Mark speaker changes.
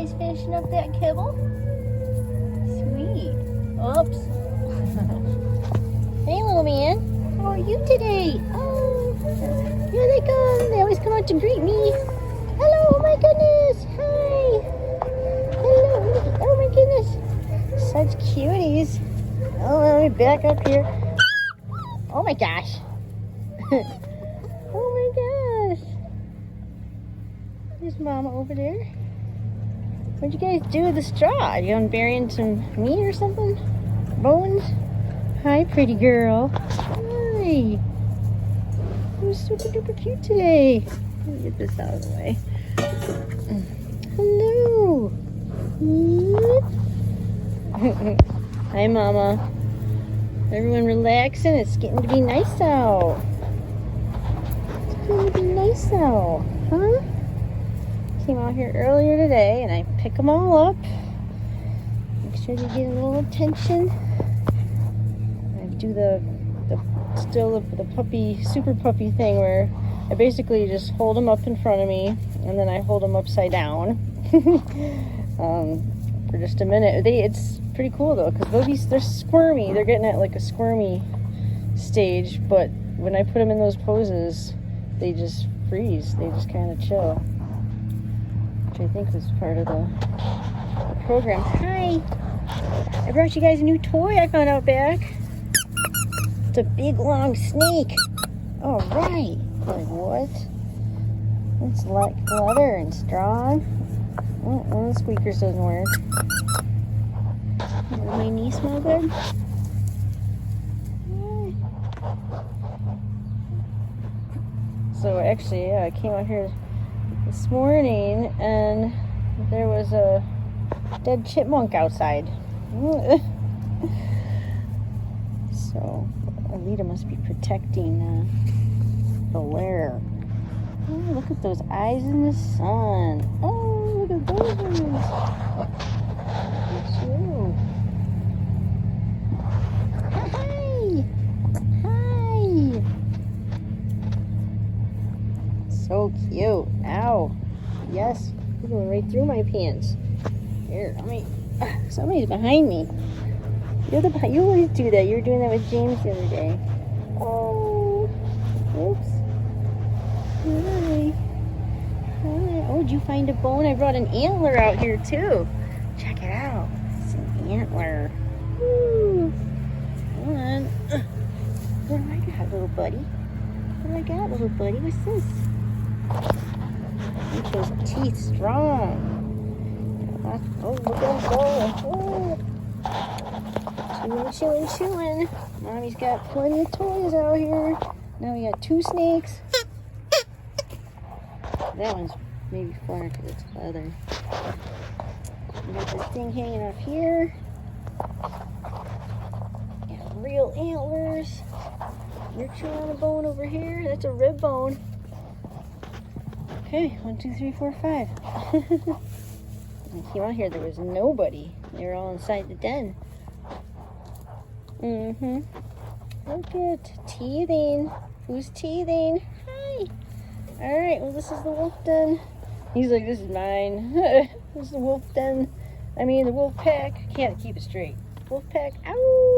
Speaker 1: He's finishing up that kibble. Sweet. Oops. Hey, little man. How are you today? Oh, here they come. They always come out to greet me. Hello, oh my goodness. Hi. Hello. Oh my goodness. Such cuties. Oh, let me back up here. Oh my gosh. Oh my gosh. There's Mama over there. What'd you guys do with the straw? You going burying some meat or something? Bones? Hi, pretty girl. Hi. You're super duper cute today. Let me get this out of the way. Hello. Hi, Mama. Everyone relaxing. It's getting to be nice out. It's getting to be nice out, huh? Came out here earlier today and I pick them all up. Make sure they get a little attention. I do the puppy, super puppy thing where I basically just hold them up in front of me and then I hold them upside down for just a minute. It's pretty cool though because they're squirmy. They're getting at like a squirmy stage, but when I put them in those poses, they just freeze. They just kind of chill, which I think was part of the program. Hi! I brought you guys a new toy I found out back. It's a big long snake. All right. Like what? It's like leather and strong. Oh, one of the squeakers doesn't work. Does my knee smell good? So actually, I came out here this morning and there was a dead chipmunk outside. So Alita must be protecting the lair. Oh, look at those eyes in the sun. Oh, look at those ones. Look at you. Hi. Hi. So cute. Ow. Yes. You're going right through my pants. Here, somebody's behind me. You always do that. You were doing that with James the other day. Oh. Oops. Hi. Hi. Oh, did you find a bone? I brought an antler out here too. Check it out. It's an antler. Woo. Come on. What do I got, little buddy? What do I got, little buddy? What's this? Make those teeth strong. Oh, look at them go. Oh. Chewing. Mommy's got plenty of toys out here. Now we got 2 snakes. That one's maybe far because it's leather. We got this thing hanging up here. Got real antlers. You're chewing on a bone over here. That's a rib bone. Okay, 1, 2, 3, 4, 5. When I came out here, there was nobody. They were all inside the den. Look at teething. Who's teething? Hi. All right. Well, this is the wolf den. He's like, this is mine. This is the wolf den. I mean, the wolf pack. Can't keep it straight. Wolf pack. Ow.